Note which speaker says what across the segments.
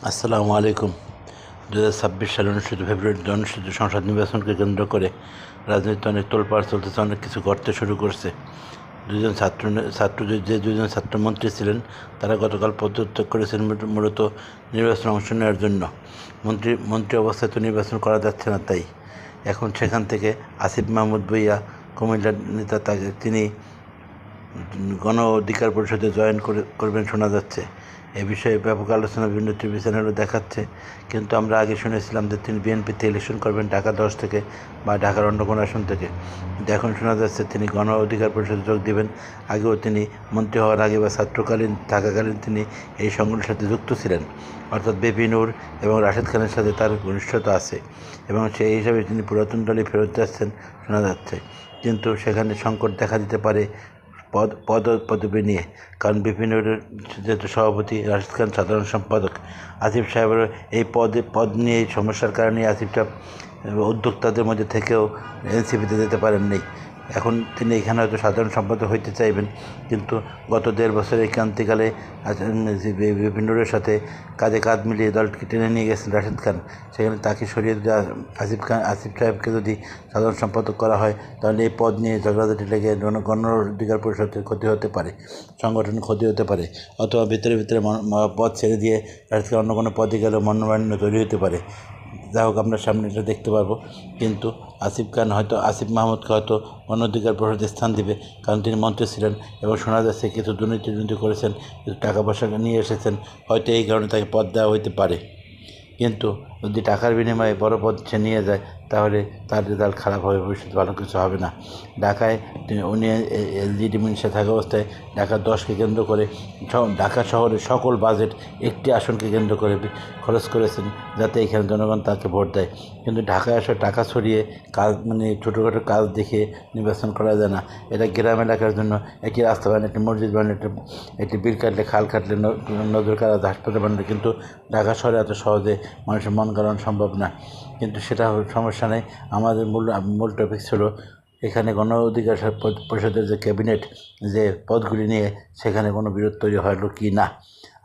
Speaker 1: আসসালামু আলাইকুম। 2026 সালের 19 ফেব্রুয়ারিতে অনুষ্ঠিত সংসদ নির্বাচনকে কেন্দ্র করে রাজনীতিতে অনেক তোলপাড় চলতেছে, অনেক কিছু করতে শুরু করছে। যে দুজন ছাত্রমন্ত্রী ছিলেন তারা গতকাল পদত্যাগ করেছেন মূলত নির্বাচনে অংশ নেওয়ার জন্য। মন্ত্রী অবস্থায় তো নির্বাচন করা যাচ্ছে না, তাই এখন সেখান থেকে আসিফ মাহমুদ ভূঁইয়া কুমিল্লার নেতা, তিনি গণ অধিকার পরিষদে জয়েন করবেন শোনা যাচ্ছে। এ বিষয়ে ব্যাপক আলোচনা বিভিন্ন টিভি চ্যানেলও দেখাচ্ছে, কিন্তু আমরা আগে শুনেছিলাম যে তিনি বিএনপিতে ইলেকশন করবেন ঢাকা 10 থেকে বা ঢাকার অন্য কোনো আসন থেকে, কিন্তু এখন শোনা যাচ্ছে তিনি গণ অধিকার পরিষদে যোগ দেবেন। আগেও তিনি মন্ত্রী হওয়ার আগে বা ছাত্রকালীন থাকাকালীন তিনি এই সংগঠনের সাথে যুক্ত ছিলেন, অর্থাৎ বেপি নূর এবং রাশেদ খানের সাথে তার ঘনিষ্ঠতা আছে, এবং সেই হিসাবে তিনি পুরাতন দলে ফেরত যাচ্ছেন শোনা যাচ্ছে। কিন্তু সেখানে সংকট দেখা দিতে পারে পদবি নিয়ে, কারণ বিভিন্ন যেহেতু সভাপতি, রাশেদ খান সাধারণ সম্পাদক, আসিফ সাহেবের এই পদ নিয়ে এই সমস্যার কারণে আসিফ সাহেব উদ্যোক্তাদের মধ্যে থেকেও এনসিপিতে যেতে পারেননি। এখন তিনি এখানে হয়তো সাধারণ সম্পাদক হইতে চাইবেন, কিন্তু গত 1.5 বছরের ক্রান্তিকালে বিভিন্নর সাথে কাঁধে কাঁধ মিলিয়ে দলকে টেনে নিয়ে গেছেন রাশেদ খান। সেখানে তাকে সরিয়ে আসিফ সাহেবকে যদি সাধারণ সম্পাদক করা হয়, তাহলে এই পদ নিয়ে ঝগড়াঝাটি লেগে গণ অধিকার পরিষদের ক্ষতি হতে পারে, সংগঠনের ক্ষতি হতে পারে, অথবা ভিতরে পদ ছেড়ে দিয়ে রাশেদ খান অন্য কোনো পদে গেলেও মনোমালিন্য তৈরি হতে পারে। যা হোক, আমরা সামনে এটা দেখতে পারবো, কিন্তু আসিফ মাহমুদকে হয়তো গণ অধিকার পরিষদে স্থান দিবে, কারণ তিনি মন্ত্রী ছিলেন এবং শোনা যাচ্ছে কিছু দুর্নীতি করেছেন, কিছু টাকা পয়সা নিয়ে এসেছেন, হয়তো এই কারণে তাকে পদ দেওয়া হইতে পারে। কিন্তু যদি টাকার বিনিময়ে বড় পদ সে নিয়ে যায়, তাহলে তার রেজাল্ট খারাপ হবে, ভবিষ্যতে ভালো কিছু হবে না। ঢাকায় উনি এলজিডি মিনিস্টার থাকা অবস্থায় ঢাকা 10কে কেন্দ্র করে ঢাকা শহরের সকল বাজেট একটি আসনকে কেন্দ্র করে খরচ করেছেন, যাতে এখানে জনগণ তাকে ভোট দেয়। কিন্তু ঢাকায় আসলে টাকা ছড়িয়ে কাজ, ছোটোখাটো কাজ দেখে নির্বাচন করা যায় না। এটা গ্রাম এলাকার জন্য একটি রাস্তা বানানো, একটি মসজিদ বানানো, একটি বিল কাটলে, খাল কাটলে, নজর কাটা, হাসপাতাল বানালে, কিন্তু ঢাকা শহরে এত সহজে মানুষের মন কাড়ানো সম্ভব না। কিন্তু সেটা সমস্যা নেই। আমাদের মূল টপিক ছিল এখানে গণ অধিকার পরিষদের যে ক্যাবিনেট, যে পদগুলি নিয়ে সেখানে কোনো বিরোধ তৈরি হলো কি না।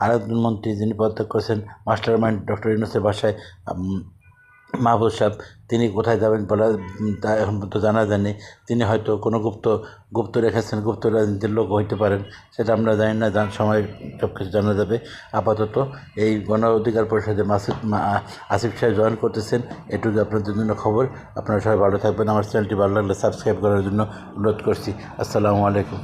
Speaker 1: আরেকজন মন্ত্রী যিনি পদত্যাগ করেছেন, মাস্টার মাইন্ড ডক্টর ইউনূসের বাসায় মাহবুব সাহেব, তিনি কোথায় যাবেন বলা তা এখন পর্যন্ত জানা যায়নি। তিনি হয়তো কোনো গুপ্ত রেখেছেন, গুপ্ত রাজনীতির লোক হইতে পারেন, সেটা আমরা জানি না, সময় সব কিছু জানা যাবে। আপাতত এই গণ অধিকার পরিষদে আসিফ সাহেব জয়েন করতেছেন, এটুকু আপনাদের জন্য খবর। আপনারা সবাই ভালো থাকবেন। আমার চ্যানেলটি ভালো লাগলে সাবস্ক্রাইব করার জন্য অনুরোধ করছি। আসসালামু আলাইকুম।